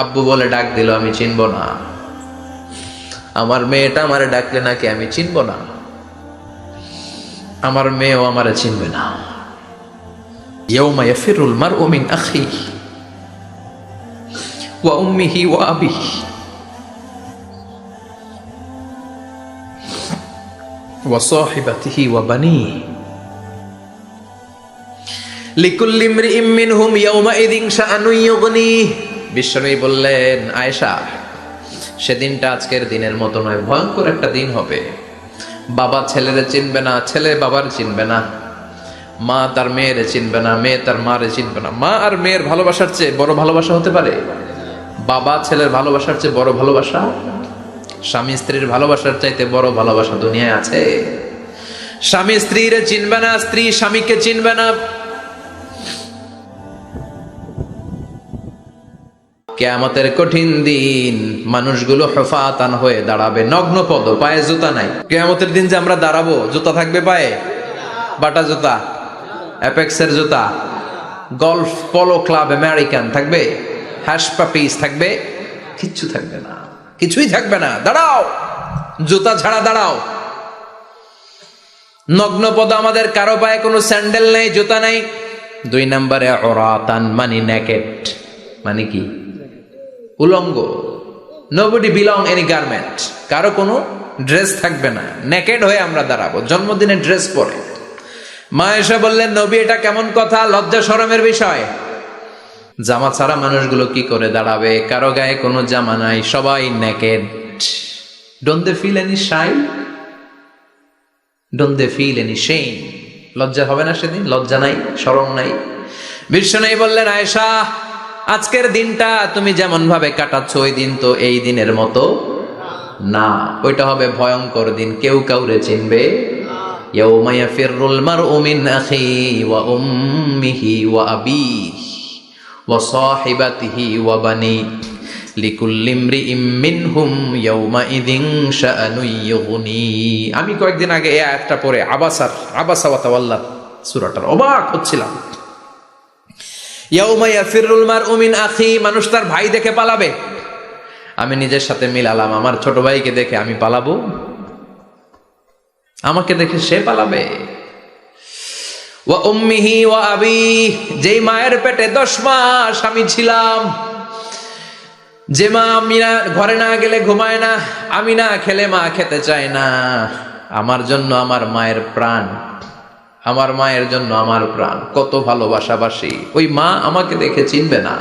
আব্বু বলে ডাক দিল আমি চিনব না। আমার মেয়েটা আমারে ডাকলে নাকি আমি চিনব না। আমার মেয়েও আমারে চিনবে না। ইয়াউমা ইয়াফিরুল মারউ মিন আখিহি ওয়া উম্মিহি ওয়া আবিহি ওয়া সাহিবাতিহি ওয়া বানিহি লিকুল্লি ইমরিইম মিনহুম ইয়াউমাইযিন শাআনুন ইউগনিহি। বিশ্বনবী বললেন, আয়েশা, সেদিনটা আজকের দিনের মতো নয়, ভয়ঙ্কর একটা দিন হবে। বাবা ছেলেরে চিনবে না, ছেলে বাবার চিনবে না, মা তার মেয়েরে চিনবে না, মেয়ে তার মারে চিনবে না। মা আর মেয়ের ভালোবাসার চেয়ে বড় ভালোবাসা হতে পারে? বাবা ছেলের ভালোবাসার চেয়ে বড় ভালোবাসা? স্বামী স্ত্রীর ভালোবাসার চাইতে বড় ভালোবাসা দুনিয়ায় আছে? স্বামী স্ত্রীরে চিনবে না, স্ত্রী স্বামীকে চিনবে না। কিয়ামতের কঠিন দিন মানুষগুলো হুফাতান হয়ে দাঁড়াবে, নগ্ন পদ, পায়ে জুতা নাই। কিয়ামতের দিন যে আমরা দাঁড়াবো, জুতা থাকবে পায়ে? বাটা জুতা, অ্যাপেক্সের জুতা, গলফ পোলো ক্লাব আমেরিকান থাকবে? হ্যাশ পাপিস থাকবে? কিচ্ছু থাকবে না, কিছুই থাকবে না। দাঁড়াও, জুতা ছাড়া দাঁড়াও। নগ্ন পদ, আমাদের কারো পায়ে কোনো স্যান্ডেল নেই, জুতা নেই। 2 নম্বরে অরাতান মানে নেকেড, মানে কি? উলঙ্গ। নোবডি বিলং এনি গার্মেন্ট, কারো কোনো ড্রেস থাকবে না, নেকেড হয়ে আমরা দাঁড়াবো, জন্মদিনে ড্রেস পরে। মা এসে বললেন, নবী এটা কেমন কথা, লজ্জা শরমের বিষয়। জামা ছাড়া মানুষগুলো কি করে দাঁড়াবে? কারো গায়ে কোনো জামা নাই, সবাই naked. Don't they feel any shy? Don't they feel any shame? লজ্জা হবে না সেদিন? লজ্জা নাই, শরম নাই। বিশ্বনবী বললেন, আয়েশা, আজকের দিনটা তুমি যেমন ভাবে কাটাচ্ছ, ওই দিন তো এই দিনের মতো না। ওইটা হবে ভয়ঙ্কর দিন, কেউ কাউরে চিনবে। ইয়াউমা ইয়াফিরুল মারউ মিন আখিহি ওয়া উম্মিহি ওয়া আবিহি ওয়া সাহিবাতিহি ওয়া বানিহি লিকুল্লি ইমরিইম মিনহুম ইয়াউমাইযিন শাআনুন ইউগনিহি। আমি কয়েকদিন আগে এই আয়াতটা পড়ে আবাসা ওয়া তাওয়াল্লা সূরাটার অবাক হচ্ছিলাম। ইয়াউমা ইয়াফিরুল মারউ মিন আখিহি, মানুষ তার ভাই দেখে পালাবে। আমি নিজের সাথে মিলালাম, আমার ছোট ভাইকে দেখে আমি পালাবো? আমাকে দেখে সে পালাবে? ওয়া উম্মিহি ওয়া আবিহি, যেই মায়ের পেটে 10 মাস আমি ছিলাম, যে মা আমি না ঘরে না গেলে ঘুমায় না, আমি না খেলে মা খেতে চায় না, আমার জন্য আমার মায়ের প্রাণ, আমার মায়ের জন্য আমার প্রাণ, কত ভালোবাসাবাসী। ওই মা আমাকে দেখে চিনবে না,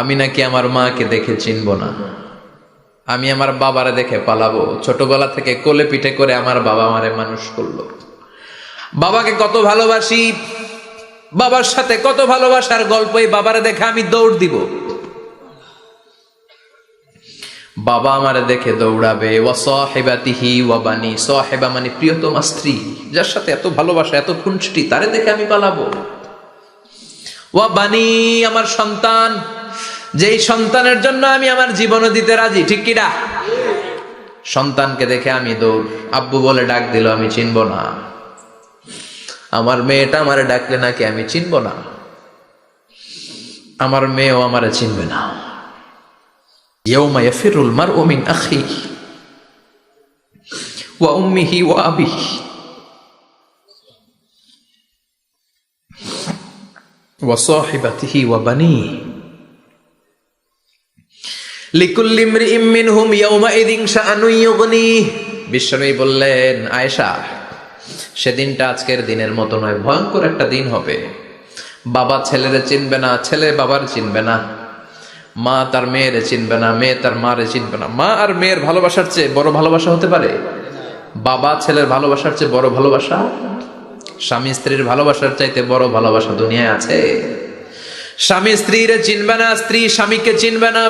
আমি নাকি আমার মাকে দেখে চিনব না। আমি আমার বাবারে দেখে পালাবো। ছোটবেলা থেকে কোলে পিঠে করে আমার বাবা আমারে মানুষ করলো, বাবাকে কত ভালোবাসি, বাবার সাথে কত ভালোবাসার গল্প, এই বাবারে দেখে আমি দৌড় দিব, বাবা আমারে দেখে দৌড়াবে। ওয়া সাহিবাতিহি ওয়া বানি, সাহিবা মানে প্রিয়তমা স্ত্রী, যার সাথে এত ভালোবাসা, এত খুনসুটি, তারে দেখে আমি পালাবো। ওয়া বানি, আমার সন্তান, যেই সন্তানের জন্য আমি আমার জীবনও দিতে রাজি, ঠিক কিনা? সন্তানকে দেখে আমি দৌড়। আব্বু বলে ডাক দিল আমি চিনব না। আমার মেয়েটা আমারে ডাকলে নাকি আমি চিনব না। আমার মেয়েও আমারে চিনবে না। ইয়াউমা ইয়াফিরুল মারউ মিন আখিহি ওয়া উম্মিহি ওয়া আবিহি ওয়া সাহিবাতিহি ওয়া বানিহি লিকুল্লি ইমরিইম মিনহুম ইয়াউমাইযিন শাআনুন ইউগনিহি। বিশ্বনবী বললেন, আয়েশা, সেদিনটা আজকের দিনের মতো নয়, ভয়ঙ্কর একটা দিন হবে। বাবা ছেলেরে চিনবে না, ছেলে বাবার চিনবে না, মা তার মেয়েরে চিনবে না, মেয়ে তার মারে চিনবে না। মা আর মেয়ের ভালোবাসার চেয়ে বড় ভালোবাসা হতে পারে? বাবা ছেলের ভালোবাসার চেয়ে বড় ভালোবাসা? স্বামী স্ত্রীর ভালোবাসার চাইতে বড় ভালোবাসা দুনিয়ায় আছে? স্বামী স্ত্রীরে চিনবে না, স্ত্রী স্বামীকে চিনবে না,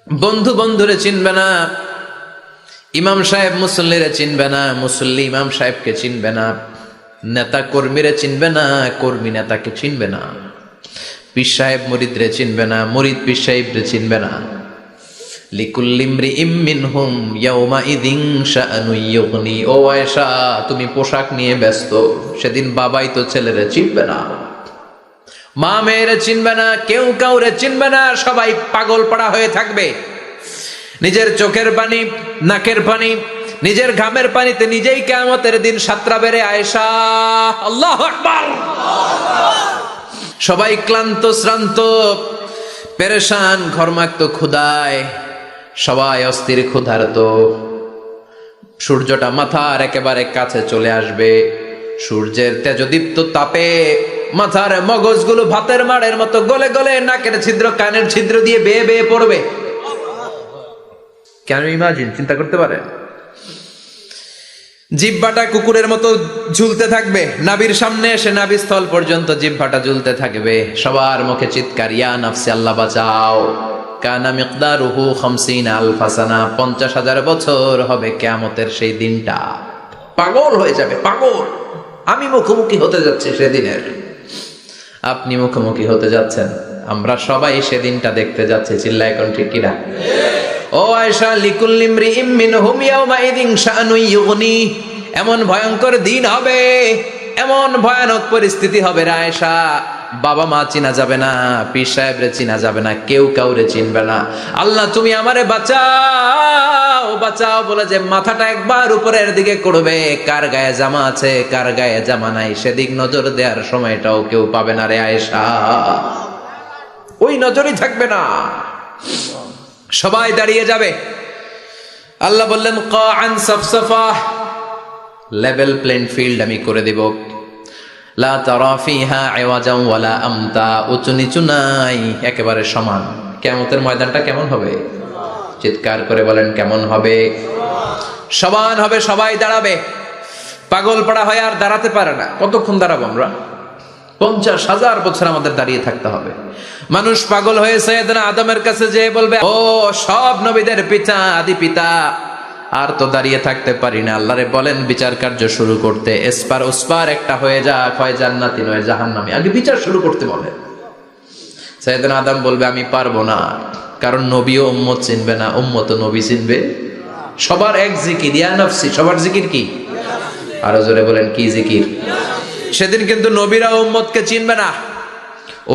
বন্ধু বন্ধুরে চিনবে না, ইমাম সাহেব মুসল্লিরে চিনবে না, মুসল্লি ইমাম সাহেবকে চিনবে না, নেতা কর্মীরে চিনবে না, কর্মী নেতাকে চিনবে না, পীর সাহেব মুরিদরে চিনবে না, মুরিদ পীর সাহেবরে চিনবে না। লিকুল্লি ইমরিইম মিনহুম ইয়াউমাইযিন শাআনুন ইউগনি। ও আয়েশা, তুমি পোশাক নিয়ে ব্যস্ত, সেদিন বাবাই তো ছেলেরে চিনবে না। মা মেয়েরে চিনবে না, কেউ কাউরে চিনবে না, সবাই পাগল পাড়া হয়ে থাকবে। নিজের চোখের পানি, নাকের পানি, নিজের ঘামের পানিতে নিজেই কিয়ামতের দিন সাতরা বেড়ে আয়েশা, আল্লাহু আকবার। সবাই ক্লান্ত শ্রান্ত, পেরেশান, ঘর্মাক্ত, ক্ষুধায় সবাই অস্থির, ক্ষুধার্ত। সূর্যটা মাথার একেবারে কাছে চলে আসবে। সূর্যের তেজদীপ্ত তাপে মাথার মগজগুলো ভাতের মাড়ের মতো গলে গলে নাকের ছিদ্র, কানের ছিদ্র দিয়ে বেয়ে বেয়ে পড়বে। কেন ইমাজিন, চিন্তা করতে পারেন? জিহ্বাটা কুকুরের মতো ঝুলতে থাকবে, নাভির সামনে এসে নাভিস্থল পর্যন্ত জিহ্বাটা ঝুলতে থাকবে। সবার মুখে চিৎকার, ইয়া নাফসি, আল্লাহ বাঁচাও। কানা মিকদারুহু 50,000 সানা, 50,000 বছর হবে কিয়ামতের সেই দিনটা। পাগল হয়ে যাবে, পাগল। আমি মুখোমুখি হতে যাচ্ছি সেদিনের, আপনি মুখোমুখি হতে যাচ্ছেন, আমরা সবাই সেদিনটা দেখতে যাচ্ছি। চিল্লায় কোন ঠিক কিনা? ও আয়েশা, লিকুল্লি ইমরিইম মিনহুম ইয়াওমাইযিন শাআনুন ইউগনি। এমন ভয়ঙ্কর দিন হবে, এমন ভয়ানক পরিস্থিতি হবে রে আয়েশা, বাবা মা চিনা যাবে না, পীর সাহেবরে চিনা যাবে না, কেউ কাউরে চিনবে না। আল্লাহ তুমি আমারে বাঁচাও, বাঁচাও বলে যে মাথাটা একবার উপরের দিকে করবে, কার গায়ে জামা আছে কার গায়ে জামা নাই সেদিক নজর দেওয়ার সময়টাও কেউ পাবে না রে আয়েশা। ওই নজরই থাকবে না, সবাই দাঁড়িয়ে যাবে। আল্লাহ বললেন কাআন সাফসাফা, লেভেল প্লেন ফিল্ড আমি করে দেব। লা তারা ফিহা আওয়াজান ওয়ালা আমতা, উঁচু নিচু নাই, একেবারে সমান। কিয়ামতের ময়দানটা কেমন হবে? চিৎকার করে বলেন কেমন হবে? সমান হবে, সবাই দাঁড়াবে। পাগল পাড়া হয়ে আর দাঁড়াতে পারে না। কতক্ষণ দাঁড়াবো আমরা? 50,000 বছর আমাদের দাঁড়িয়ে থাকতে হবে। মানুষ পাগল হয়ে সাইয়েদনা আদমের কাছে যেয়ে বলবে, ও সব নবীদের পিতা, আদি পিতা, আর তো দাঁড়িয়ে থাকতে পারি না, আল্লাহরে বলেন বিচার কার্য শুরু করতে। এসপার ওসপার একটা হয়ে যাক, হয় জান্নাতি নয় জাহান্নামী, আগে বিচার শুরু করতে বলেন। সাইয়েদনা আদম বলবে আমি পারবো না, কারণ নবীও উম্মত চিনবে না, উম্মত নবী চিনবে। সবার এক জিকির, ইয়া নাফসি। সবার জিকির কি? আরো জোরে বলেন কি জিকির? সেদিন কিন্তু নবীরা উম্মতকে চিনবে না,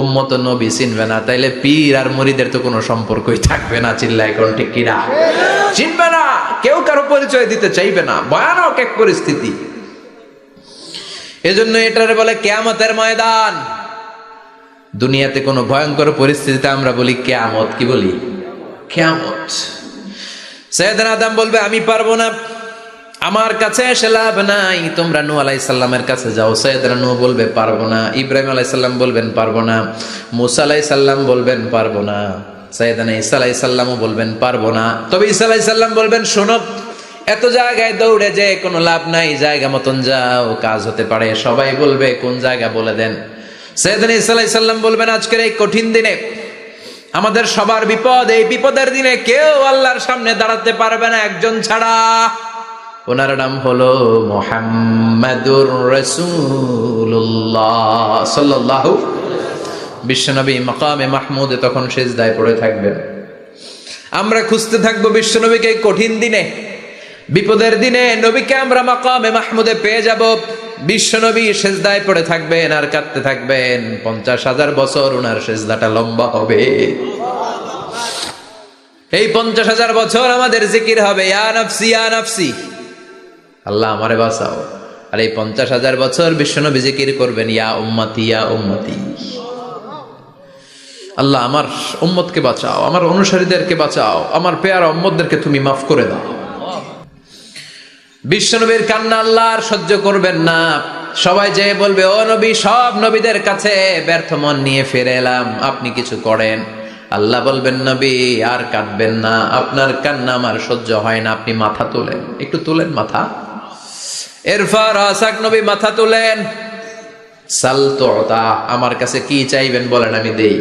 উম্মত নবী চিনবে না, তাইলে পীর আর মুরিদের তো কোনো সম্পর্কই থাকবে না। চিল্লায় কোন ঠিক কিনা? চিনবে না, কেউ কারো পরিচয় দিতে চাইবে না। ভয়ানক এক পরিস্থিতি। এজন্য এটারে বলে কিয়ামতের ময়দান। দুনিয়াতে কোনো ভয়ঙ্কর পরিস্থিতিতে আমরা বলি কিয়ামত, কি বলি? কিয়ামত। সাইয়েদনা আদম বলবে আমি পারবো না, আমার কাছে এসে লাভ নাই, তোমরা নূহ আলাইহিস সালামের কাছে যাও। সাইয়েদনা নূহ বলবে পারবো না, ইব্রাহিম আলাইহিস সালাম বলবেন পারবো না, মূসা আলাইহিস সালাম বলবেন পারবো না, সাইয়েদনা ঈসা আলাইহিস সালামও বলবেন পারবো না। তবে ঈসা আলাইহিস সালাম বলবেন শোনো, এত জায়গায় দৌড়ে যে কোনো লাভ নাই, জায়গা মতন যাও, কাজ হতে পারে। সবাই বলবে কোন জায়গা বলে দেন। সাইয়েদনা ঈসা আলাইহিস সালাম বলবেন আজকের এই কঠিন দিনে আমাদের সবার বিপদ, এই বিপদের দিনে কেউ আল্লাহর সামনে দাঁড়াতে পারবে না একজন ছাড়া। ওনার নাম হলো মুহাম্মাদুর রাসূলুল্লাহ সাল্লাল্লাহু। বিশ্বনবী মাকামে মাহমুদে তখন সিজদায় পড়ে থাকবেন। আমরা খুঁজতে থাকবো বিশ্বনবীকে কঠিন দিনে, বিপদের দিনে নবীকে আমরা মাকামে মাহমুদে পেয়ে যাব। বিশ্বনবী সিজদায় পড়ে থাকবেন আর কাঁদতে থাকবেন। 50,000 বছর ওনার সিজদাটা লম্বা হবে। এই 50,000 বছর আমাদের জিকির হবে ইয়া নাফসি ইয়া নাফসি, আল্লাহ আমারে বাঁচাও। আর এই 50,000 বছর বিশ্বনবী জিকির করবেন ইয়া উম্মতি ইয়া উম্মতি, আল্লাহ আমার উম্মতকে বাঁচাও, আমার অনুসারীদেরকে বাঁচাও, আমার পেয়ারা উম্মতদেরকে তুমি মাফ করে দাও। বিশ্বনবীর কান্না আল্লাহ আর সহ্য করবেন না। সবাই যে বলবে ও নবী, সব নবীদের কাছে ব্যর্থ মন নিয়ে ফিরে এলাম, আপনি কিছু করেন। আল্লাহ বলবেন নবী আর কাঁদবেন না, আপনার কান্না আমার সহ্য হয় না, আপনি মাথা তোলেন, একটু তোলেন মাথা। এরপর আসাক নবী মাথা তোলেন। সাল তুতা, আমার কাছে কি চাইবেন বলেন আমি দেই।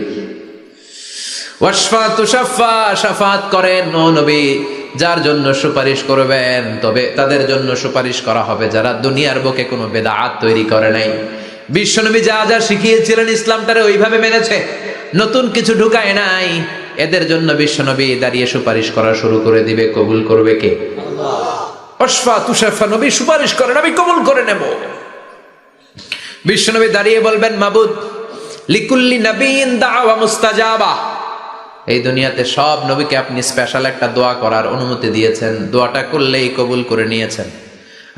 ওয়াশফা তুশাফা, শাফাত করেন ও নবী, যার জন্য সুপারিশ করবেন তবে তাদের জন্য সুপারিশ করা হবে যারা দুনিয়ার বুকে কোনো বেদাত তৈরি করে নাই। বিশ্বনবী যা যা শিখিয়েছিলেন ইসলামটারে ওইভাবে মেনেছে, নতুন কিছু ঢুকায় নাই। এদের জন্য বিশ্বনবী দাঁড়িয়ে সুপারিশ করা শুরু করে দিবে। কবুল করবে কে? আল্লাহ। ওয়াশফা তুশাফা, নবী সুপারিশ করেন, আমি কবুল করে নেব। বিশ্বনবী দাঁড়িয়ে বলবেন মাবুদ, লিকুল্লি নবিয়্যিন দাওয়া মুস্তাজাবা। এই দুনিয়াতে সব নবীকে আপনি স্পেশাল একটা দোয়া করার অনুমতি দিয়েছেন, দোয়াটা করলেই কবুল করে নিয়েছেন।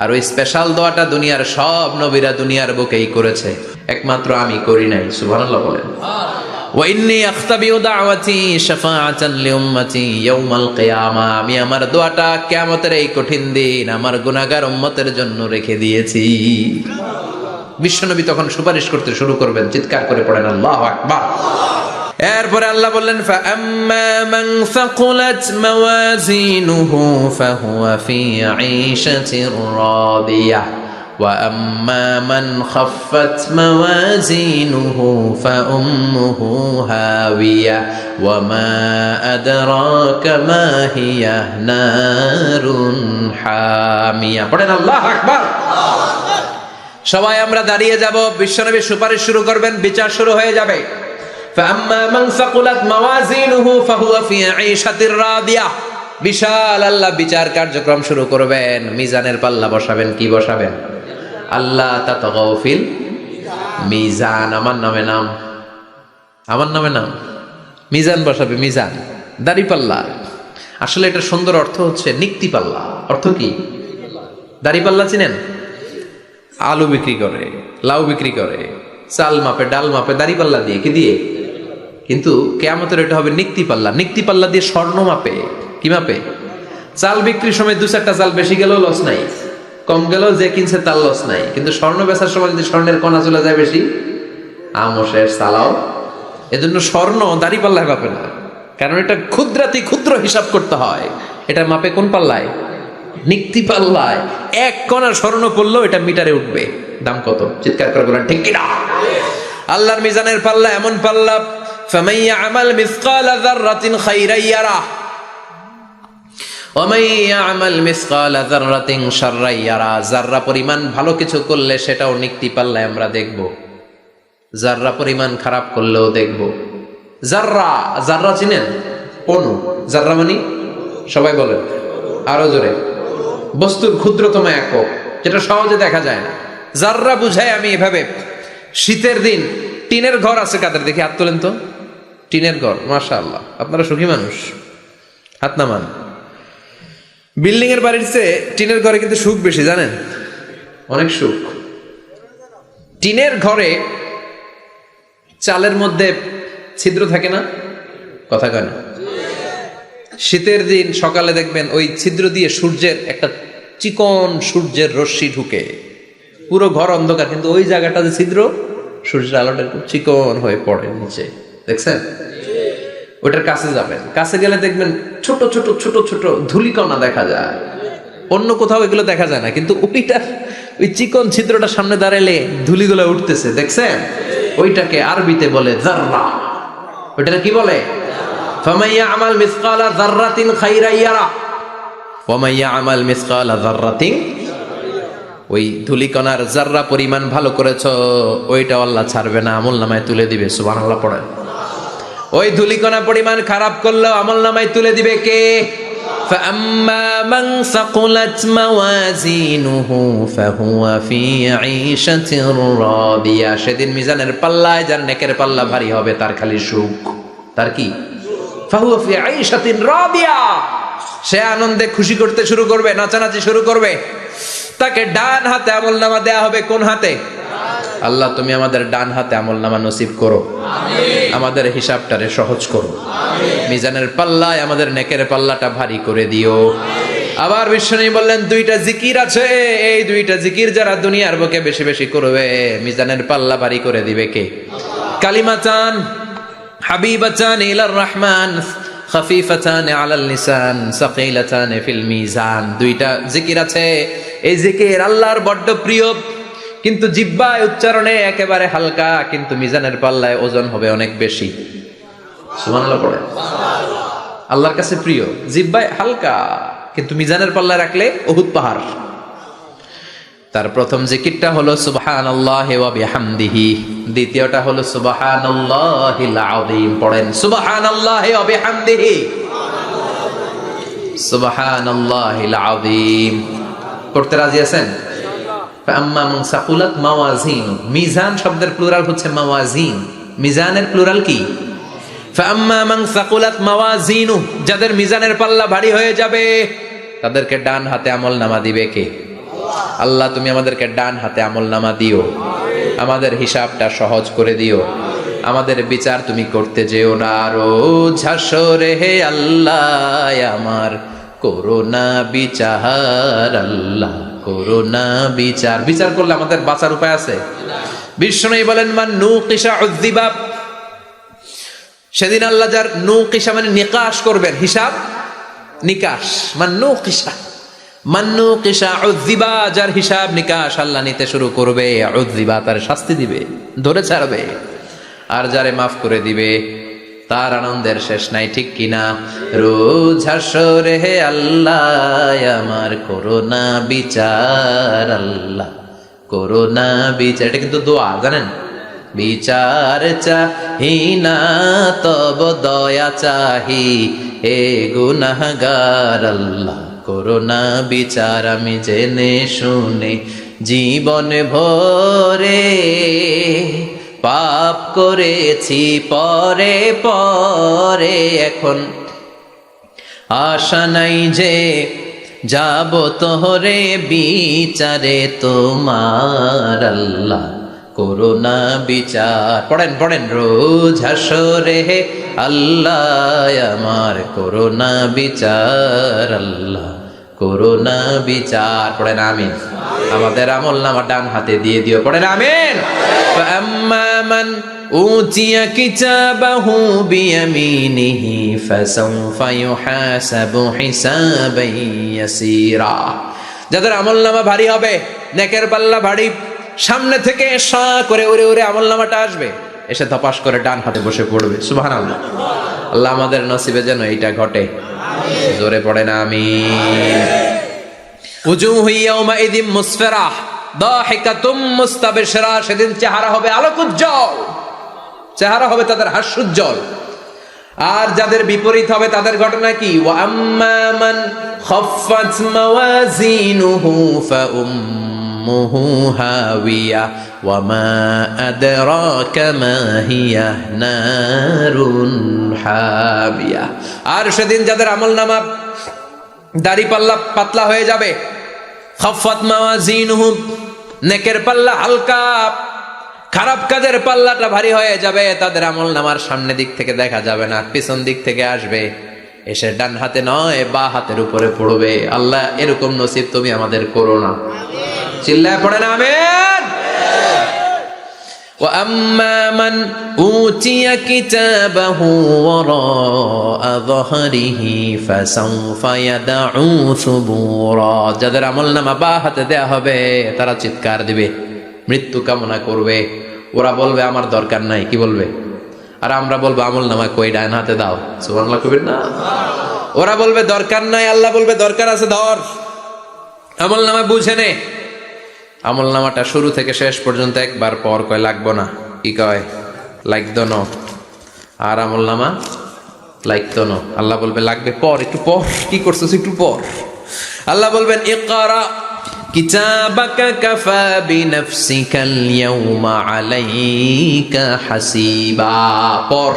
আর ওই স্পেশাল দোয়াটা দুনিয়ার সব নবীরা দুনিয়ার বুকেই করেছে, একমাত্র আমি করি নাই। সুবহানাল্লাহ বলেন। ওয়া ইন্নী আখতাবিউ দাওয়াতি শাফাআতান লিউম্মতি ইয়াউমাল কিয়ামা। আমি আমার দোয়াটা কিয়ামতের এই কঠিন দিন আমার গুনাহগার উম্মতের জন্য রেখে দিয়েছি। বিশ্বনবী তখন সুপারিশ করতে শুরু করবেন, চিৎকার করে পড়েন আল্লাহু আকবার। এরপরে আল্লাহ বললেন ফাআম্মা মান সাকুলাত মাওয়াজিনুহু ফাহুয়া ফি ঈশাতির রাদিয়াহ ওয়া আম্মা মান খাফফাত মাওয়াজিনুহু ফাউম্মুহু হাওিয়া ওয়া মা আদরাকা মা হিয়া নারুন হামিয়া। পড়েন আল্লাহু আকবার। সবাই আমরা দাঁড়িয়ে যাব, বিশ্বনবী সুপারিশ শুরু করবেন, বিচার শুরু হয়ে যাবে। فأما من ثقلت موازينه فهو في عيشة راضية। বিশাল আল্লাহ বিচার কার্যক্রম শুরু করবেন, মিজানের পাল্লা বসাবেন। কি বসাবেন? আল্লাহ তাতাগাউ ফিল মিজান। আমার নামে নাম, আমার নামে নাম। মিজান বসাবে, মিজান দাড়ি পাল্লা। আসলে এটা সুন্দর অর্থ হচ্ছে নিক্তি পাল্লা। অর্থ কি? দাড়ি পাল্লা চিনেন? আলু বিক্রি করে, লাউ বিক্রি করে, চাল মাপে, ডাল মাপে, দাড়ি পাল্লা দিয়ে। কি দিয়ে? কিন্তু কিয়ামতের এটা হবে নিক্তি পাল্লা। নিক্তি পাল্লা দিয়ে স্বর্ণ মাপে। কি মাপে? চাল বিক্রির সময় 2-4টা চাল বেশি গেলেও লস নাই, কম গেলেও যে কিনছে তার লস নাই। কিন্তু স্বর্ণ বেচার সময় যদি স্বর্ণের কণা চলে যায় বেশি, আমশের সালাও। এজন্য স্বর্ণ দাড়ি পাল্লায় মাপে না, কারণ এটা ক্ষুদ্রাতি ক্ষুদ্র হিসাব করতে হয়। এটা মাপে কোন পাল্লায়? নিক্তি পাল্লায়। 1 কণা স্বর্ণ পড়লেও এটা মিটারে উঠবে। দাম কত? চিৎকার করে বলেন ঠিক কিনা? আল্লাহর মিজানের পাল্লা এমন পাল্লা, ফামান ইয়ামাল মিসকালা যাররাতিন খাইরান ইয়ারাহ ওয়া মান ইয়ামাল মিসকালা যাররাতিন শাররান ইয়ারাহ। যাররা পরিমাণ ভালো কিছু করলে সেটাও নিক্তি পাল্লায় আমরা দেখব, যাররা পরিমাণ খারাপ করলেও দেখব। যাররা, যাররা চিনেন? অণু। যাররা মানে সবাই বলেন আরো জোরে। বস্তুর ক্ষুদ্রতম একক, যেটা সহজে দেখা যায় না। যাররা বুঝাই আমি এভাবে, শীতের দিন টিনের ঘর আছে কাদের? দেখি হাত তোলেন তো। টিনের ঘর, মাশাআল্লাহ, আপনারা সুখী মানুষ, হাত নামান। বিল্ডিং এর বাড়ির চেয়ে টিনের ঘরে কিন্তু সুখ বেশি, জানেন? অনেক সুখ। টিনের ঘরে চালের মধ্যে ছিদ্র থাকে না? কথা কয় না? শীতের দিন সকালে দেখবেন ওই ছিদ্র দিয়ে সূর্যের একটা চিকন সূর্যের রশ্মি ঢুকে, পুরো ঘর অন্ধকার, কিন্তু ওই জায়গাটা যে ছিদ্র, সূর্যের আলোটা খুব চিকন হয়ে পড়ে নিচে, দেখছেন? ওটার কাছে যাবেন, কাছে গেলে দেখবেন ছোট ছোট ছোট ছোট ধূলিকণা দেখা যায়। অন্য কোথাও এগুলো দেখা যায় না, কিন্তু ওইটা, ওই চিকন ছিদ্রটা সামনে দাঁড়ালে ধূলিগুলো উঠতেছে, দেখছেন? ওইটাকে আরবিতে বলে যাররা। ওইটাকে কি বলে? ফামান ইয়ামাল মিসকালা যাররাতিন খাইরান ইয়ারা ওয়া মান ইয়ামাল মিসকালা যাররাতিন। ওই ধূলিকণার যাররা পরিমাণ ভালো করেছো, ওইটা আল্লাহ ছাড়বে না, আমলনামায় তুলে দিবে। সুবহানাল্লাহ পড়েন। ওই ধূলিকণা পরিমাণ খারাপ করলেও আমলনামায় তুলে দিবে কে? فأما من ثقلت موازينه فهو في عيشة راضية। সেদিন মিজানের পাল্লায় যার নেকের পাল্লা ভারী হবে তার খালি সুখ। তার কি? فهو في عيشة راضية। সে আনন্দে খুশি করতে শুরু করবে, নাচানাচি শুরু করবে। তাকে ডান হাতে আমলনামা দেয়া হবে। কোন হাতে? আল্লাহ তুমি আমাদের ডান হাতে আমলনামা নসিব করো, আমাদের হিসাবটারে সহজ করো, মিজানের পাল্লায় আমাদের নেকের পাল্লাটা ভারী করে দিও। আবার বিশ্বনবী বললেন 2টা জিকির আছে, এই 2টা জিকির যারা দুনিয়ার বুকে বেশি বেশি করবে মিজানের পাল্লা ভারী করে দিবে কে? কালিমাতান হাবিবাতান ইলার রহমান খাফিফাতান আলাল লিসান সাকিলাতান ফিল মিজান। 2টা জিকির আছে, এই জিকির আল্লাহর বড্ড প্রিয়, কিন্তু জিহ্বায় উচ্চারণে একেবারে হালকা, কিন্তু মিজানের পাল্লায় ওজন হবে অনেক বেশি। সুবহানাল্লাহ পড়ে। আল্লাহর কাছে প্রিয়, জিহ্বায় হালকা, কিন্তু মিজানের পাল্লায় রাখলে উহুদ পাহাড়। তার প্রথম জিকিরটা হলো সুবহানাল্লাহি ওয়া বিহামদিহি, দ্বিতীয়টা হলো সুবহানাল্লাহিল আযীম। পড়েন সুবহানাল্লাহি ওয়া বিহামদিহি, সুবহানাল্লাহিল আযীম। করতে রাজি আছেন? ফাআম্মা মান সাকুলাত মাওয়াজিন। মিজান শব্দের প্লুরাল হচ্ছে মাওয়াজিন। মিজানের প্লুরাল কি? ফাম্মা মান সাকুলাত মাওয়াজিনু, যাদের মিজানের পাল্লা ভারী হয়ে যাবে তাদেরকে ডান হাতে আমলনামা দিবে কে? আল্লাহ তুমি আমাদেরকে ডান হাতে আমলনামা দিও, আমাদের হিসাবটা সহজ করে দিও, আমাদের বিচার তুমি করতে যেও না রোজ হাসরে হে আল্লাহ আমার করোনা বিচার, আল্লাহ করোনা বিচার। বিচার করলে আমাদের বাঁচার উপায় আছে? বিষ্ণু বলেন মান নুকিশা উযযিবা, সেদিন আল্লাহ যার নুকিশা মানে নিকাশ করবেন, হিসাব নিকাশ, মান নুকিশা উযযিবা, যার হিসাব নিকাশ আল্লাহ নিতে শুরু করবে, উযযিবা তার শাস্তি দিবে, ধরে ছাড়বে। আর যারে মাফ করে দিবে তার আনন্দের শেষ নাই, ঠিক কিনা? রোজ হাসরে হে আল্লাহ আমার করোনা বিচার, আল্লাহ করোনা বিচার। এটা কিন্তু দোয়া, জানেন? বিচার চাহি না তব দয়া চাহি হে গুনাহগার, আল্লাহ করোনা বিচার। আমি জেনে শুনে জীবন ভরে পাপ করেছি পরে পরে, এখন আশা নাই যে যাব তোহরে বিচারে তোমার, আল্লাহ করোনা বিচার। পড়েন রোজ হাসরে হে আল্লাহ আমার করোনা বিচার, আল্লাহ করোনা বিচার। পড়েন আমিন। আমাদের আমলনামা ডান হাতে দিয়ে দিও, পড়েন আমিন। فأما من أوتي كتابه بيمينه فسوف يحاسب حسابا يسيرا, যাদের আমলনামা ভারী হবে, নেকের পাল্লা ভারী, সামনে থেকে সা করে উড়ে উড়ে আমলনামাটা আসবে, এসে ধপাস করে ডান হাতে বসে পড়বে। সুবহানাল্লাহ। আল্লাহ আমাদের নসিবে যেন এইটা ঘটে, জোরে পড়েন আমিন। উজুহু ইয়াউমাইযিন মুসফিরাহ দাহিকাতুম মুস্তাবশিরা, সেদিন চেহারা হবে আলোকোজ্জ্বল, চেহারা হবে তাদের হাস্যোজ্জ্বল। আর যাদের বিপরীত হবে তাদের ঘটনা কি? ওয়া আম্মা মান খাফফাত মাওয়াজিনুহু ফাউম্মুহু হাওিয়া ওয়া মা আদরাকা মা হিয়া নারুন হামিয়া। আর সেদিন যাদের আমলনামা দাড়ি পাল্লা পাতলা হয়ে যাবে, খাফফাত মাওয়াজিনুহু নেকের পাল্লা হালকা, খারাপ কাজের পাল্লাটা ভারী হয়ে যাবে, তাদের আমলনামার সামনে দিক থেকে দেখা যাবে না, পিছন দিক থেকে আসবে, এসে ডান হাতে নয় বা হাতের উপরে পড়বে। আল্লাহ এরকম নসিব তুমি আমাদের করো না, চিল্লায় পড়েন আমিন। وَأَمَّا مَنْ أُوتِيَ كِتَابَهُ وَرَاءَ ظَهْرِهِ فَسَوْفَ يَدْعُو ثُبُورًا, যাদের আমলনামা বা হাতে দেয়া হবে তারা চিৎকার দিবে, মৃত্যু কামনা করবে। ওরা বলবে আমার দরকার নাই, কি বলবে? আর আমরা বলবো আমলনামা কই, ডান হাতে দাও। সুবহানাল্লাহ কবির না? ওরা বলবে দরকার নাই, আল্লাহ বলবে দরকার আছে, ধর আমলনামা বুঝে নে। আমলনামাটা শুরু থেকে শেষ পর্যন্ত একবার পর কয় লাগবো না, কি কয়? লাগতো না। আর আমলনামা লাগতো না, আল্লাহ বলবে লাগবে পর, একটু পর, কি করছিস একটু পর। আল্লাহ বলবেন ইকরা কিতাবাকা কাফা বিনাফসিকাল ইয়াউমা আলাইকা হাসিবা, পর,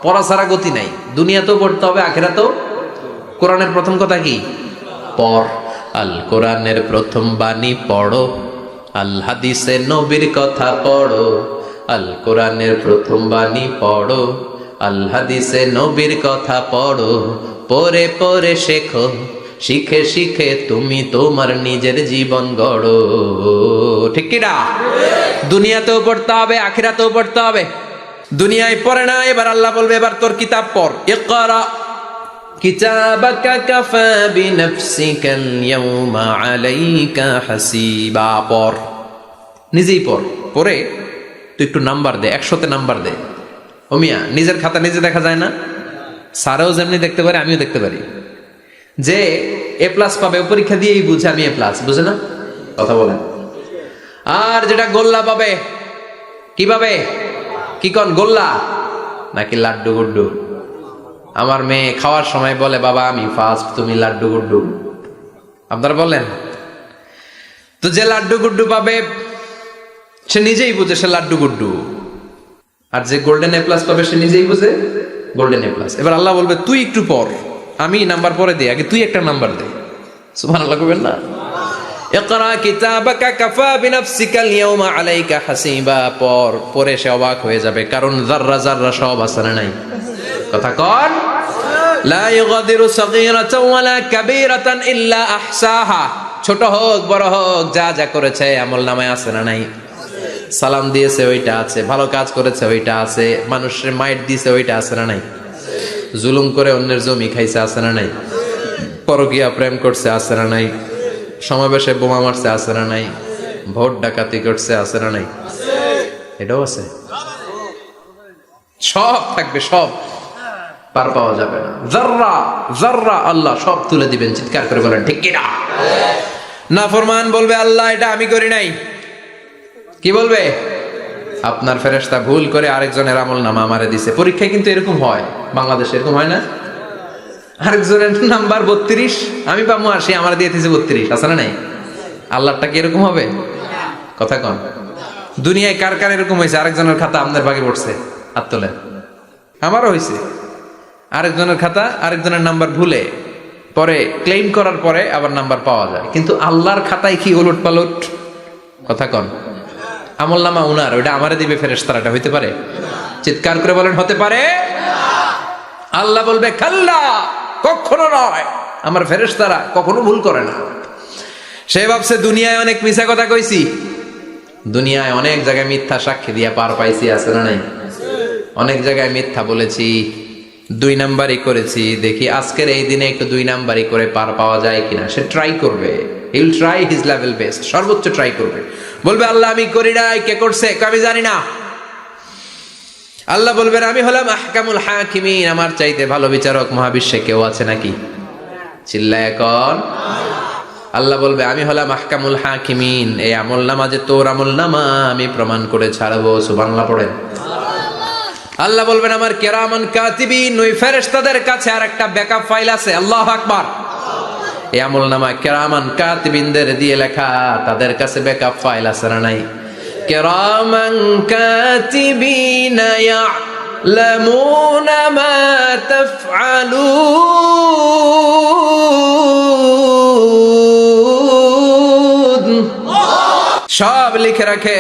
পড়া ছাড়া গতি নাই। দুনিয়াতেও পড়তে হবে, আখিরাতেও। কোরআনের প্রথম কথা কি? পড়। আল কোরআনের প্রথম বাণী পড়ো, আল হাদিসে নবীর কথা পড়ো। আল কোরআনের প্রথম বাণী পড়ো, আল হাদিসে নবীর কথা পড়ো। পড়ে পড়ে শেখো, শিখে শিখে তুমি তোমার নিজের জীবন গড়ো। ঠিক কি না? দুনিয়াতেও পড়তে হবে, আখিরাতেও পড়তে হবে। দুনিয়ায় পড়ে না, এবার আল্লাহ বলবে এবার তোর কিতাব পড়। ইকরা কিতাবাকা কাফা বিনাফসিকাল ইয়াউমা আলাইকা হাসিবা, পড়, নিজেই পড়। পড়ে তুই একটু নাম্বার দে, 100তে নাম্বার দে। ও মিয়া, নিজের খাতা নিজে দেখা যায় না? স্যারও যেমনি দেখতে পারে, আমিও দেখতে পারি। যে এ প্লাস পাবে ও পরীক্ষা দিয়েই বুঝে আমি এ প্লাস, বুঝে না? কথা বলেন। আর যেটা গোল্লা পাবে, কি পাবে? কি কন, গোল্লা নাকি লাড্ডু গুড্ডু? আমার মেয়ে খাওয়ার সময় বলে বাবা আমি ফার্স্ট, তুমি লাড্ডু গুড্ডু। আপনারা বলেন তো, যে লাড্ডু গুড্ডু পাবে সে নিজেই বুঝে সে লাড্ডু গুড্ডু। আর যে গোল্ডেন এ প্লাস পাবে সে নিজেই বুঝে গোল্ডেন এ প্লাস। এবার আল্লাহ বলবে তুই একটু পর, আমি নাম্বার পরে দে, আগে তুই একটা নাম্বার দে। সুবহানাল্লাহ কইবেন না? ইকরা কিতাবাকা কাফা বিনাফসিকা আল-ইয়াওমা আলাইকা হাসিবা, পরে সে অবাক হয়ে যাবে, কারণ যাররা যাররা সব আছে না নাই? কথা কন। লা ইউগাদিরু সাগীরাতান ওয়ালা কাবীরাতান ইল্লা আহসাহা, ছোট হোক বড় হোক যা যা করেছে আমলনামায় আছে না নাই? সালাম দিয়েছে ওইটা আছে, ভালো কাজ করেছে ওইটা আছে, মানুষের মাইট দিয়েছে ওইটা আছে না নাই? জুলুম করে অন্যের জমি খাইছে আছে না নাই? পরকীয়া প্রেম করছে আছে না নাই? সমাবেশে বোমা মারছে আছে না নাই? ভোট ডাকাতি করছে আছে না নাই? এটাও আছে। সব থাকবে, সব পার পাওয়া যাবে না। যাররা যাররা আল্লাহ সব তুলে দিবেন। চিৎকার করে বলেন ঠিক কিনা? নাফরমান বলবে আল্লাহ এটা আমি করি নাই। কি বলবে? আপনার ফেরেশতা ভুল করে আরেকজনের আমলনামা আমারে দিছে। পরীক্ষায় কিন্তু এরকম হয়, বাংলাদেশে এরকম হয় না? আরেকজনের নাম্বার 32, আমি পাবো 80, আমার দিয়ে দিয়েছে 32, আছে না নাই? আল্লাহটা কি এরকম হবে? কথা কন। দুনিয়ায় কার কার এরকম হয়েছে আরেকজনের খাতা আপনার ভাগে পড়ছে? হাত তোলেন। আমারও হয়েছে। আরেকজনের খাতা আরেকজনের নাম্বার ভুলে পরে ক্লেম করার পরে আবার নাম্বার পাওয়া যায়, কিন্তু আল্লাহর খাতায় কি উলট পালট? কথা কন। আমলনামা উনার, ওইটা আমারে দিবে ফেরেশতারা, এটা হইতে পারে? চিৎকার করে বলেন হতে পারে? আল্লাহ বলবে খাল্লা, কখনো নয়, আমার ফেরেশতারা কখনো ভুল করে না। সে ভাবছে দুনিয়ায় অনেক মিথ্যা কথা কইছি, দুনিয়ায় অনেক জায়গায় মিথ্যা সাক্ষী দিয়া পার পাইছি, আছে না নাই? অনেক জায়গায় মিথ্যা বলেছি, 2 নাম্বারই করেছি, দেখি আজকের এই দিনে একটু 2 নাম্বারই করে পার পাওয়া যায় কিনা। সে ট্রাই করবে, he will try his level best, সর্বোচ্চ ট্রাই করবে। বলবে আল্লাহ আমি করি নাই, কে করছে? আমি জানি না। আল্লাহ বলবেন আমি হলাম আহকামুল হাকিমিন, আমার চাইতে ভালো বিচারক মহাবিশ্বে কেউ আছে নাকি? চিল্লায় কর। আল্লাহ বলবে আমি হলাম আহকামুল হাকিমিন, এই আমলনামা যে তোর আমলনামা আমি প্রমাণ করে ছাড়বো। সুবহানাল্লাহ পড়েন। আল্লাহ বলবেন আমার কিরামান কাতিবিন, ওই ফেরেশতাদের কাছে আরেকটা ব্যাকআপ ফাইল আছে। আল্লাহু আকবার। এই আমলনামা কিরামান কাতিবিনদের দিয়ে লেখা, তাদের কাছে ব্যাকআপ ফাইল আছে না নাই? কিরামান কাতিবিনা ইয়ালামুনা মা তাফআলুন, সব লিখে রাখে।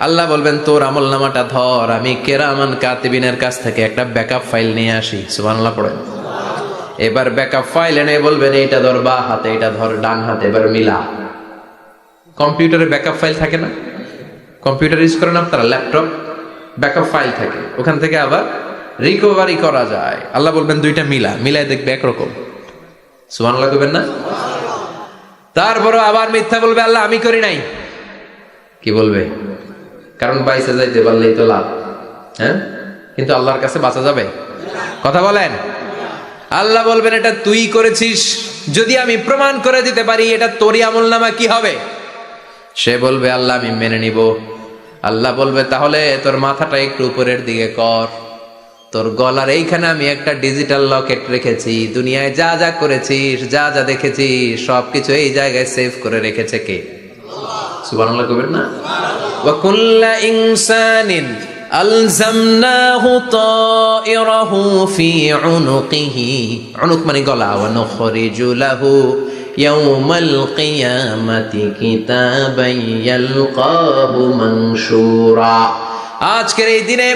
আল্লাহ বলবেন তোর আমলনামাটা ধর, আমি কিরামান কাতিবিনের কাছ থেকে একটা ব্যাকআপ ফাইল নিয়ে আসি। সুবহানাল্লাহ পড়েন। এবার ব্যাকআপ ফাইল এনে বলবেন এইটা ধর বা হাতে, এটা ধর ডান হাতে, এবার মিলা। কম্পিউটারে ব্যাকআপ ফাইল থাকে না? কম্পিউটার ইউজ করেন আপনারা, ল্যাপটপ, ব্যাকআপ ফাইল থাকে, ওখান থেকে আবার রিকভারি করা যায়। আল্লাহ বলবেন দুইটা মিলা, মিলাই দেখবে একরকম। সুবহানাল্লাহ কইবেন না? তারপরে আবার মিথ্যা বলবে আল্লাহ আমি করি নাই। কি বলবে? কারণ বাইসে যাইতে পারলেই তো লাভ, হ্যাঁ? কিন্তু আল্লাহর কাছে বাঁচা যাবে? কথা বলেন। আল্লাহ বলবেন এটা তুই করেছিস, যদি আমি প্রমাণ করে দিতে পারি এটা তোরই আমলনামা, কি হবে? সে বলবে আল্লাহ আমি মেনে নিব। আল্লাহ বলবে তাহলে তোর মাথাটা একটু উপরের দিকে কর, তোর গলার এইখানে আমি একটা ডিজিটাল লকেট রেখেছি, দুনিয়ায় যা যা করেছিস, যা যা দেখেছিস সবকিছু এই জায়গায় সেভ করে রেখেছে কে? সুবহানাল্লাহ কইবেন না? ওয়া কুল্লা ইনসানিন আলজামনাহু তায়রাহু ফি উনুকিহি, উনুক মানে গলা, ওয়া নুখরিজু লাহু ইয়াউমাল কিয়ামাতি কিতাবান ইয়ালকাহু মানশুরা। আজকের এই দিনে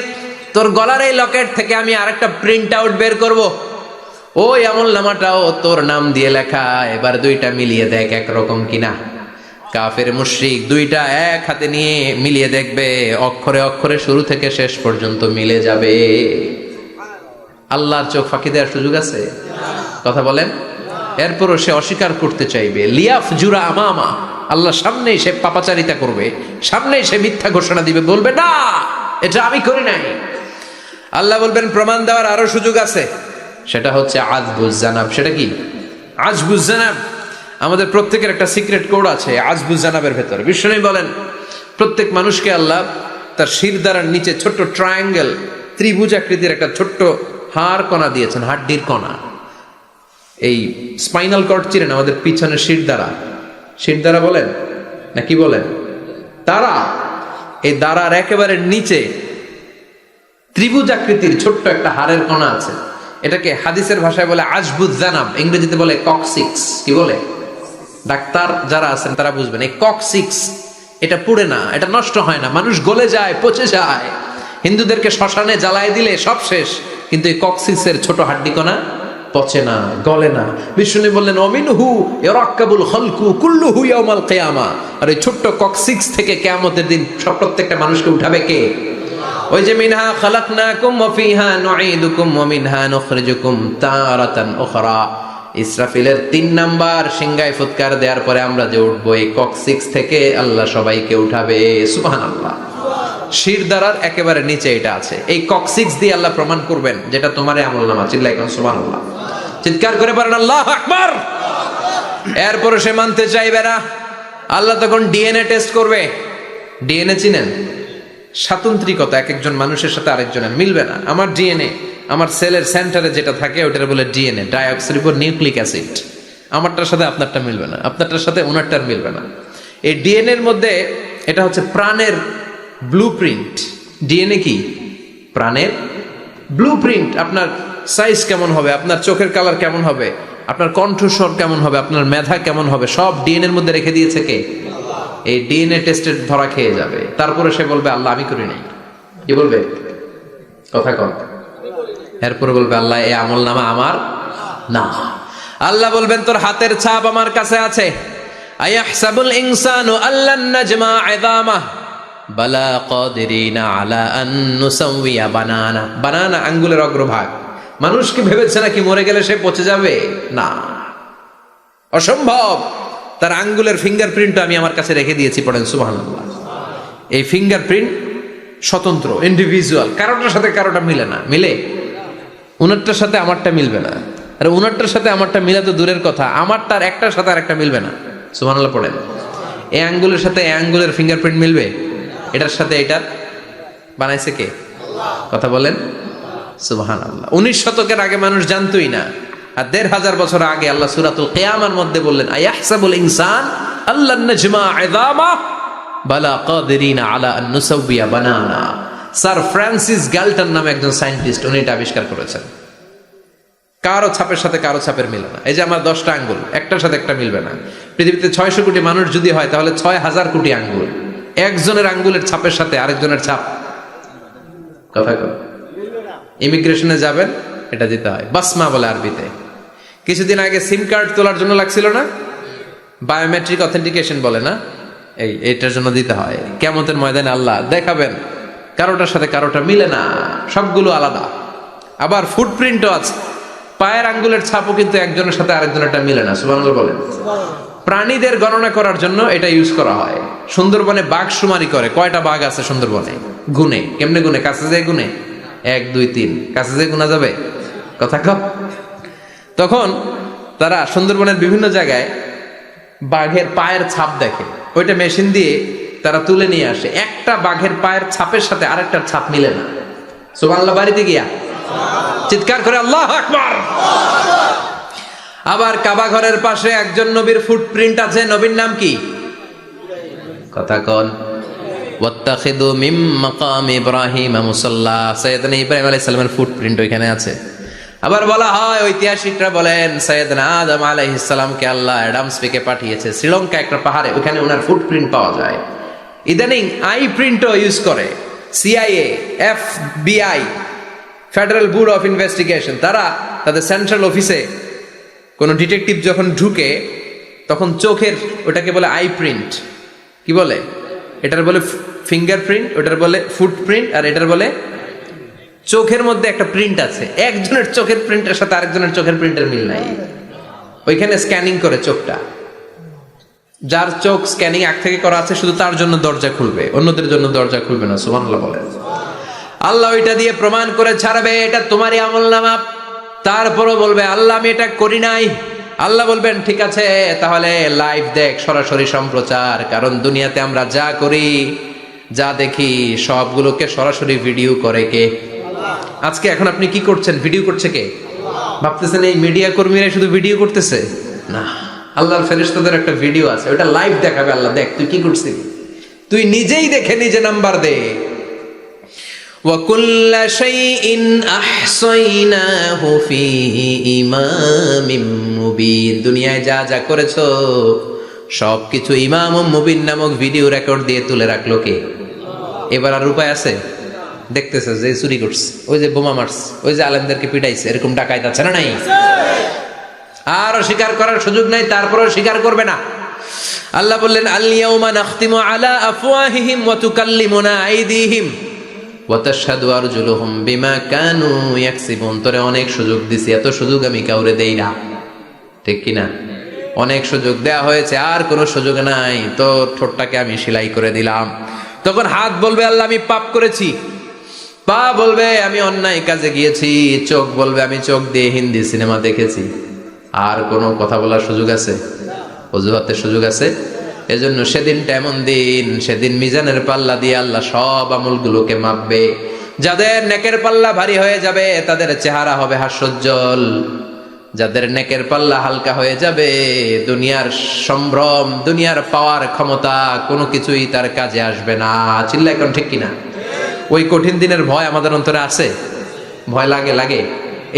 তোর গলার এই লকেট থেকে আমি আরেকটা প্রিন্ট আউট বের করব, ওই আমলনামাটাও তোর নাম দিয়ে লেখা। এবার দুইটা মিলিয়ে দেখ একরকম কিনা। কাফের মুশরিক দুইটা এক হাতে নিয়ে মিলিয়ে দেখবে, অক্ষরে অক্ষরে শুরু থেকে শেষ পর্যন্ত মিলে যাবে। আল্লাহর চোখ ফাঁকি দেওয়ার সুযোগ আছে? কথা বলেন। এরপরও সে অস্বীকার করতে চাইবে। লিয়াফ জুরা আমামা, আল্লাহ সামনেই সে পাপাচারিতা করবে, সামনেই সে মিথ্যা ঘোষণা দিবে, বলবে না এটা আমি করি নাই। আল্লাহ বলবেন প্রমাণ দেওয়ার আরো সুযোগ আছে, সেটা হচ্ছে আজবুজ জানাব। সেটা কি? আজবুজ জানাব। আমাদের প্রত্যেকের একটা সিক্রেট কোড আছে আজবুজ জানাবের ভেতর। বিষ্ণু বলেন প্রত্যেক মানুষকে আল্লাহ তার শিরদাঁড়ার নিচে ছোট্ট ট্রায়াঙ্গেল, ত্রিভুজ আকৃতির একটা ছোট্ট হাড় কণা দিয়েছেন, হাড্ডির কণা। এই স্পাইনাল কর্ড চিনেন, আমাদের পিছনে শিরদাঁড়া, শিরদাঁড়া বলেন না কি বলেন? তারা, এই দাঁড়ার একেবারে নিচে ত্রিভুজ আকৃতির ছোট্ট একটা হাড়ের কণা আছে, এটাকে হাদিসের ভাষায় বলে আজবুজ জানাব, ইংরেজিতে বলে ককসিক্স। কি বলে? ডাক্তার যারা আছেন তারা বুঝবেন। এই ককসিক্স এটা পুড়ে না, এটা নষ্ট হয় না, মানুষ গলে যায়, পচে যায়। হিন্দুদেরকে শ্মশানে জ্বালায় দিলে সব শেষ, কিন্তু এই ককসিক্সের ছোট হাড্ডি কণা পচে না, গলে না। বিষ্ণু বললেন অমিনহু ইয়ারাক্কাবুল খালকু কুল্লুহু ইয়াউমাল কিয়ামা। আর এই ছোট্ট ককসিক্স থেকে কিয়ামতের দিন সব প্রত্যেকটা মানুষকে উঠাবে কে? ওই যে মিনহা খালাকনাকুম ওয়া ফিহা নুঈদুকুম ওয়া মিনহা নুখরিজুকুম তারাতান উখরা। ইসরাফিলের 3 নাম্বার সিংহায় ফুৎকার দেওয়ার পরে আমরা যে উঠবো, এই ককসিক্স থেকে আল্লাহ সবাইকে উঠাবে। সুবহানাল্লাহ। শিরদাঁড়ার একেবারে নিচে এটা আছে। এই ককসিক্স দিয়ে আল্লাহ প্রমাণ করবেন যেটা তোমার আমলনামা। চিল্লায় কোন সুবহানাল্লাহ, চিৎকার করে পারেন আল্লাহু আকবার। এরপরে সে মানতে চাইবে না। আল্লাহ তখন ডিএনএ টেস্ট করবে। ডিএনএ চিনেন? স্বাতন্ত্রিকতা, এক একজন মানুষের সাথে আরেকজনের মিলবে না। আমার ডিএনএ, আমার সেলের সেন্টারে যেটা থাকে ওটার বলে ডিএনএ, ডাইঅক্সিরিবোনিউক্লিক অ্যাসিড। আমারটার সাথে আপনারটা মিলবে না, আপনারটার সাথে ওনারটার মিলবে না। এই ডিএনএর মধ্যে এটা হচ্ছে প্রাণের ব্লুপ্রিন্ট। ডিএনএ কি? প্রাণের ব্লুপ্রিন্ট। আপনার সাইজ কেমন হবে, আপনার চোখের কালার কেমন হবে, আপনার কণ্ঠস্বর কেমন হবে, আপনার মেধা কেমন হবে, সব ডিএনএর মধ্যে রেখে দিয়েছে কে? এই ডিএনএ টেস্টের ধরা খেয়ে যাবে। তারপরে সে বলবে আল্লাহ আমি করি নাই। কি বলবে? কথা কম। এরপরে বলবে আল্লাহ এই আমল নামা আমার না। আল্লাহ বলবেন তোর হাতের ছাপ আমার কাছে আছে। আয়াহসাবুল ইনসানু আল্লান নাজমা ইযামা বালা কাদিরিনা আলা আন নুসাউইয়া বানানা। বানানা আঙ্গুলের অগ্রভাগ। মানুষ কি ভেবেছে নাকি মরে গেলে সে পচে যাবে? না, অসম্ভব। তার আঙ্গুলের ফিঙ্গারপ্রিন্ট আমি আমার কাছে রেখে দিয়েছি। পড়েন সুবহানাল্লাহ। এই ফিঙ্গারপ্রিন্ট স্বতন্ত্র, ইন্ডিভিজুয়াল, কারোটার সাথে কারোটা মিলে না। মিলে? উনারটার সাথে আমারটা মিলবে না। আর উনারটার সাথে আমারটা মিলা তো দূরের কথা, আমারটার একটার সাথে আরেকটা মিলবে না। সুবহানাল্লাহ পড়েন। এই আঙ্গুলের সাথে এই আঙ্গুলের ফিঙ্গারপ্রিন্ট মিলবে? এটার সাথে এটার বানাইছে কে? কথা বলেন সুবহানাল্লাহ। 19 শতকের আগে মানুষ জানতোই না। আর 1500 বছর আগে আল্লাহ সূরাতুল কিয়ামার মধ্যে বললেন আয়াহসাবুল ইনসান আল্লান নাজমা ইযামা বালা কাদিরিনা আলা আন নুসাউইয়া বানানা। স্যার ফ্রান্সিস গ্যালটন নামে একজন সায়েন্টিস্ট, উনি এটা আবিষ্কার করেছেন। কারো ছাপের সাথে কারো ছাপের মিলে না। এই যে আমার 10টা আঙ্গুল, একটার সাথে একটা মিলবে না। পৃথিবীতে 600 কোটি মানুষ যদি হয় তাহলে 6000 কোটি আঙ্গুল। একজনের আঙ্গুলের ছাপের সাথে আরেকজনের ছাপ কথা কয়। ইমিগ্রেশনে যাবেন, এটা দিতে হয়, বাসমা বলে আরবিতে। কিছুদিন আগে সিম কার্ড তোলার জন্য লাগছিল না, বায়োমেট্রিক অথেন্টিকেশন বলে না, এইটার জন্য দিতে হয়। কিয়ামতের ময়দানে আল্লাহ দেখাবেন কারোটার সাথে কারোটা মিলে না, সবগুলো আলাদা। আবার ফুটপ্রিন্টও আছে, পায়ের আঙ্গুলের ছাপও কিন্তু একজনের সাথে আরেকজনেরটা মিলে না। সুবহানাল্লাহ বলেন। প্রাণীদের গণনা করার জন্য এটা ইউজ করা হয়। সুন্দরবনে বাঘ শুমারি করে, কয়টা বাঘ আছে সুন্দরবনে গুনে। কেমনে গুনে? কাছে যায় গুনে, 1 2 3, কাছে যায় গুনা যাবে? কথা কম। তখন তারা সুন্দরবনের বিভিন্ন জায়গায় বাঘের পায়ের ছাপ দেখে, ওইটা মেশিন দিয়ে তারা তুলে নিয়ে আসে। একটা বাঘের পায়ের ছাপের সাথে আরেকটার ছাপ মিলে না। সুবহানাল্লাহ। বাড়িতে গিয়া চিৎকার করে আল্লাহু আকবার। আবার কাবা ঘরের পাশে একজন নবীর ফুটপ্রিন্ট আছে। নবীর নাম কি? কথা কন। ওয়াত্তাখিদু মিন মাকাম ইব্রাহিম মুসাল্লা। সাইয়েদনা ইব্রাহিম আলাইহিস সালামের ফুটপ্রিন্ট ওইখানে আছে। আবার বলা হয়, ঐতিহাসিকরা বলেন সাইয়েদনা আদম আলাইহিস সালামকে আল্লাহ অ্যাডামস পেকে পাঠিয়েছে শ্রীলঙ্কা একটা পাহাড়ে, ওখানে ওনার ফুটপ্রিন্ট পাওয়া যায়। ইদানিং আই প্রিন্টও ইউজ করে CIA, FBI, federal bureau of investigation. তারা তাদের সেন্ট্রাল অফিসে কোন ডিটেকটিভ যখন ঢুকে তখন চোখের, ওটাকে বলে আই প্রিন্ট। কি বলে? এটার বলে ফিঙ্গারপ্রিন্ট, ওটার বলে ফুটপ্রিন্ট, আর এটার বলে চোখের মধ্যে একটা প্রিন্ট আছে। একজনের চোখের প্রিন্টের সাথে আরেকজনের চোখের প্রিন্টের মিল নাই। ওইখানে স্ক্যানিং করে চোখটা। যার চোখ স্ক্যানিং আগ থেকে করা আছে শুধু তার জন্য দরজা খুলবে, অন্যদের জন্য দরজা খুলবে না। সুবহানাল্লাহ বলেন। আল্লাহ ওইটা দিয়ে প্রমাণ করে ছাড়বে এটা তোমারই আমলনামা। তারপরও বলবে আল্লাহ আমি এটা করি নাই। আল্লাহ বলবেন ঠিক আছে, তাহলে লাইভ দেখ, সরাসরি সম্প্রচার। কারণ দুনিয়াতে আমরা যা করি, যা দেখি, সবগুলোকে সরাসরি ভিডিও করে কে? আজকে এখন আপনি কি করছেন? ভিডিও করছে কে? ভাবতেছেন এই মিডিয়া কর্মীরা শুধু ভিডিও করতেছে? না, আল্লাহর ফেরেশতাদের একটা ভিডিও আছে, ওটা লাইভ দেখাবে। আল্লাহ দেখ তুই কি করছিস, তুই নিজেই দেখে নিজে নাম্বার দে। وَكُلَّ شَيْءٍ أَحْصَيْنَاهُ فِي إِمَامٍ مُبِينٍ। দুনিয়ায় যা যা করেছো সবকিছু ইমাম মুবিন নামক ভিডিও রেকর্ড দিয়ে তুলে রাখলো কে? এবার আর উপায় আছে? দেখতেছে যে চুরি করছে, ওই যে বোমা মারছে, ওই যে আলেমদেরকে পিটাইছে, এরকম ডাকাইত আছে না নাই? আর স্বীকার করার সুযোগ নাই, তারপরেও স্বীকার করবে না। আল্লাহ বললেন আল ইয়াউমা নাখতিমু আলা আফওয়াহিহিম ওয়া তুকাল্লিমুনা আইদিহিম ওয়া তাশহাদু আরজুলুহুম বিমা কানু ইয়াকসিবুন। তোরে অনেক সুযোগ দিছি, এত সুযোগ আমি কাউরে দেই না, ঠিক কি না? অনেক সুযোগ দেয়া হয়েছে, আর কোনো সুযোগ নাই, তো ঠোঁটটাকে আমি সেলাই করে দিলাম। তখন হাত বলবে আল্লাহ আমি পাপ করেছি, পা বলবে আমি অন্যায় কাজে গিয়েছি, চোখ বলবে আমি চোখ দিয়ে হিন্দি সিনেমা দেখেছি। আর কোনো কথা বলার সুযোগ আছে? অজুহাতের সুযোগ আছে? এজন্য সেদিনটা এমন দিন, সেদিন মিজানের পাল্লা দিয়ে আল্লাহ সব আমলগুলোকে মাপবে। যাদের নেকের পাল্লা ভারী হয়ে যাবে তাদের চেহারা হবে হাস্যোজ্জ্বল, যাদের নেকের পাল্লা হালকা হয়ে যাবে দুনিয়ার সম্ভ্রম, দুনিয়ার পাওয়ার ক্ষমতা কোনো কিছুই তার কাজে আসবে না। চিল্লা এখন ঠিক কিনা? ওই কঠিন দিনের ভয় আমাদের অন্তরে আছে? ভয় লাগে? লাগে।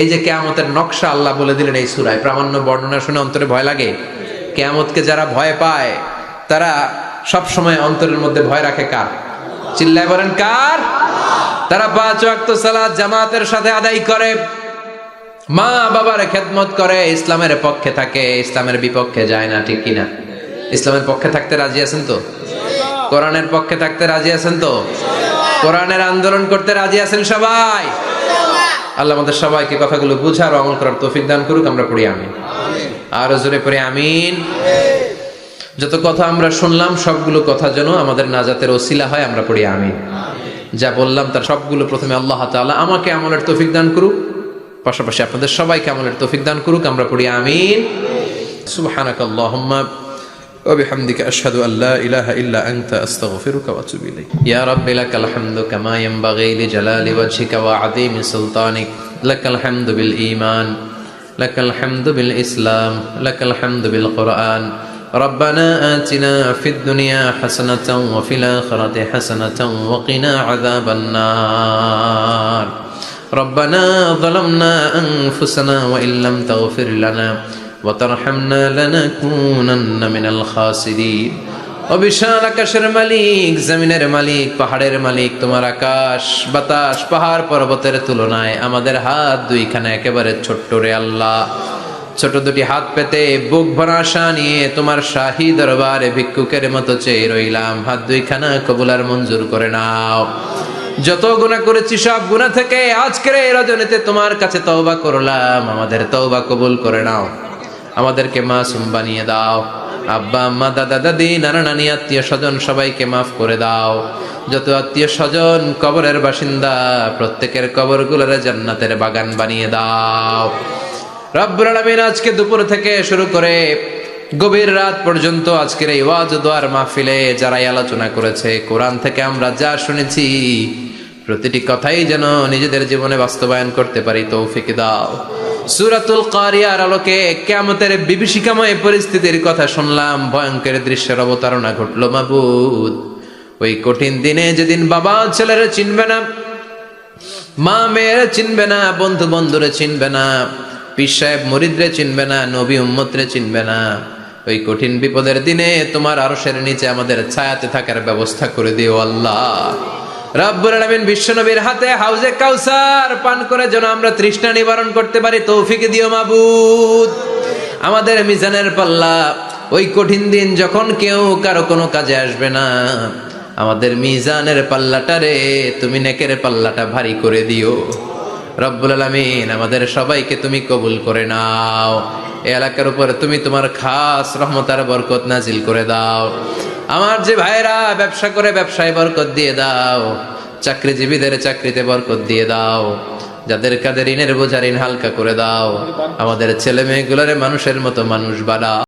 এই যে কিয়ামতের নকশা আল্লাহ বলে দিলেন এই সূরায়, প্রামাণ্য বর্ণনা শুনে অন্তরে ভয় লাগে। কিয়ামতকে যারা ভয় পায় তারা সব সময় অন্তরের মধ্যে ভয় রাখে কার? চিল্লায় বলেন কার? তারা 5 ওয়াক্ত সালাত জামাতের সাথে আদায় করে, মা বাবার খেদমত করে, ইসলামের পক্ষে থাকে, ইসলামের বিপক্ষে যায় না, ঠিক কিনা? ইসলামের পক্ষে থাকতে রাজি আছেন তো? কোরআনের পক্ষে থাকতে রাজি আছেন তো? কোরআনের আন্দোলন করতে রাজি আছেন সবাই? আল্লাহ আমাদের সবাইকে কথাগুলো বুঝার ও আমল করার তৌফিক দান করুক। আমরা পড়ি আমিন। আর জোরে পড়ি আমিন। যত কথা আমরা শুনলাম সবগুলো কথা যেন আমাদের নাজাতের ওসিলা হয়, আমরা পড়ি আমিন। যা বললাম তার সবগুলো প্রথমে আল্লাহ তাআলা আমাকে আমলের তৌফিক দান করুক, পাশাপাশি আপনাদের সবাইকে আমলের তৌফিক দান করুক। আমরা পড়ি আমিন। সুবহানাকাল্লাহুম্মা ওয়া বিহামদিকা আশহাদু আল্লা ইলাহা ইল্লা আনতা আস্তাগফিরুকা ওয়া আতুবু ইলাইক। ইয়া রাব্বি লাকাল হামদু কামা ইয়ানবাগি লিজালালি ওয়াজহিকা ওয়া আযীমি সুলতানিক। লাকাল হামদু বিল ঈমান, লাকাল হামদু বিল ইসলাম, লাকাল হামদু বিল কুরআন। ربنا آتنا في الدنيا حسنة وفي الآخرة حسنة وقنا عذاب النار. ربنا ظلمنا أنفسنا وإن لم تغفر لنا وترحمنا لنكونن من الخاسرين. অবিশাল আকাশের মালিক, জমিনের মালিক, পাহাড়ের মালিক, তোমার আকাশ বাতাস পাহাড় পর্বতের তুলনায় আমাদের হাত দুইখানা একেবারে ছোট্ট রে আল্লাহ। ছোট দুটি হাত পেতে বুক ভরা আশা নিয়ে তোমার শাহী দরবারে ভিক্ষুকের মতো চেয়ে রইলাম। হাত দুইখানা কবুল আর মঞ্জুর করে নাও। যত গুনাহ করেছি সব গুনাহ থেকে আজকের এই রজনীতে তোমার কাছে তওবা করলাম, আমাদের তওবা কবুল করে নাও। আমাদেরকে মাসুম বানিয়ে দাও। আব্বা আম্মা দাদা দাদি নানা নানি আত্মীয় স্বজন সবাইকে মাফ করে দাও। যত আত্মীয় স্বজন কবরের বাসিন্দা প্রত্যেকের কবরগুলোরে জান্নাতের বাগান বানিয়ে দাও। রব্বুল আলামিন আজকে দুপুর থেকে শুরু করে গভীর রাত পর্যন্ত আজকের এই ওয়াজ ও দোয়ার মাহফিলে যারাই আলোচনা করেছে, কোরআন থেকে আমরা যা শুনেছি প্রতিটি কথাই যেন নিজেদের জীবনে বাস্তবায়ন করতে পারি তৌফিক দাও। সূরাতুল কারিয়ার আলোকে কিয়ামতের বিভীষিকাময় পরিস্থিতির কথা শুনলাম, ভয়ঙ্কর দৃশ্যের অবতারণা ঘটলো মাবুদ। ওই কঠিন দিনে যেদিন বাবা ছেলেরে চিনবে না, মা মেয়ের চিনবে না, বন্ধু বন্ধুরে চিনবে না, পীর সাহেব মুরিদরে চিনবে না, নবী উম্মতরে চিনবে না, ওই কঠিন বিপদের দিনে তোমার আরশের নিচে আমাদের ছায়াতে থাকার ব্যবস্থা করে দিও আল্লাহ। রব্বুল আলামিন বিশ্বনবীর হাতে হাউজে কাউসার পান করে যেন আমরা তৃষ্ণা নিবারণ করতে পারি তৌফিক দিও মাবুদ। আমাদের মিজানের পাল্লা ওই কঠিন দিন যখন কেউ কারো কোনো কাজে আসবে না, আমাদের মিজানের পাল্লাটারে তুমি নেকের পাল্লাটা ভারী করে দিও রব্বুল আলামিন। আমাদের সবাইকে তুমি কবুল করে নাও। এই এলাকার উপর তুমি তোমার খাস রহমত আর বরকত নাজিল করে দাও। আমার যে ভাইরা ব্যবসা করে ব্যবসায় বরকত দিয়ে দাও, চাকরিজীবীদের চাকরিতে বরকত দিয়ে দাও, যাদের কাঁধে ঋণের বোঝা ঋণ হালকা করে দাও। আমাদের ছেলে মেয়েগুলোরে মানুষের মতো মানুষ বানাও।